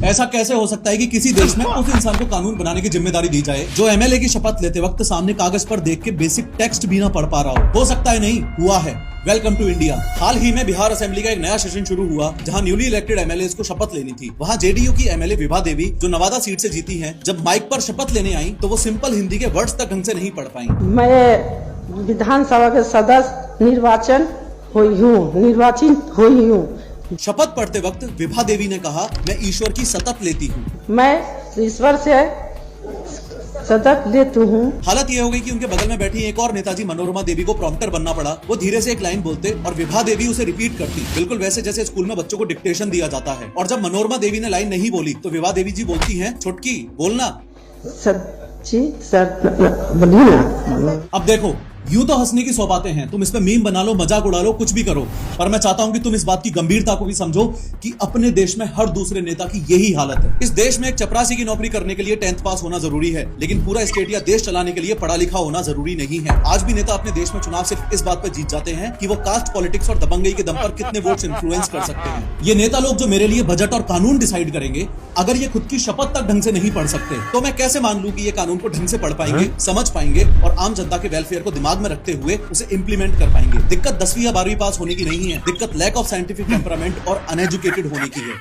ऐसा कैसे हो सकता है कि किसी देश में उस इंसान को कानून बनाने की जिम्मेदारी दी जाए जो एमएलए की शपथ लेते वक्त सामने कागज पर देख के बेसिक टेक्स्ट भी ना पढ़ पा रहा हो सकता है नहीं हुआ है। Welcome to India. हाल ही में बिहार असेंबली का एक नया सेशन शुरू हुआ जहां न्यूली इलेक्टेड एमएलए को शपथ लेनी थी। वहां जेडीयू की एमएलए विभा देवी जो नवादा सीट से जीती हैं, जब माइक पर शपथ लेने आई तो वो सिंपल हिंदी के वर्ड्स तक ढंग से नहीं पढ़ पाई। मैं विधानसभा के सदस्य निर्वाचित हुई हूँ। शपथ पढ़ते वक्त विभा देवी ने कहा, मैं ईश्वर की शपथ लेती हूँ। मैं ईश्वर से शपथ लेती हूँ। हालत ये हो गई कि उनके बगल में बैठी एक और नेताजी मनोरमा देवी को प्रॉम्प्टर बनना पड़ा। वो धीरे से एक लाइन बोलते और विभा देवी उसे रिपीट करती, बिल्कुल वैसे जैसे स्कूल में बच्चों को डिक्टेशन दिया जाता है। और जब मनोरमा देवी ने लाइन नहीं बोली तो विभा देवी जी बोलती हैं, छुटकी बोलना। अब देखो, यूं तो हंसने की 100 बातें हैं, तुम इस पे मीम बना लो, मजाक उड़ा लो, कुछ भी करो, पर मैं चाहता हूं कि तुम इस बात की गंभीरता को भी समझो कि अपने देश में हर दूसरे नेता की यही हालत है। इस देश में एक चपरासी की नौकरी करने के लिए 10th पास होना जरूरी है, लेकिन पूरा स्टेट या देश चलाने के लिए पढ़ा लिखा होना जरूरी नहीं है। आज भी नेता अपने देश में चुनाव सिर्फ इस बात पर जीत जाते हैं कि वो कास्ट पॉलिटिक्स और दबंगई के दम पर कितने वोट्स इन्फ्लुएंस कर सकते हैं। ये नेता लोग जो मेरे लिए बजट और कानून डिसाइड करेंगे, अगर ये खुद की शपथ तक ढंग से नहीं पढ़ सकते तो मैं कैसे मान लूं कि ये कानून को ढंग से पढ़ पाएंगे, समझ पाएंगे और आम जनता के वेलफेयर को दिमाग में रखते हुए उसे इंप्लीमेंट कर पाएंगे। दिक्कत 10वीं या 12वीं पास होने की नहीं है, दिक्कत लैक ऑफ साइंटिफिक टेम्परामेंट और अनएजुकेटेड होने की है।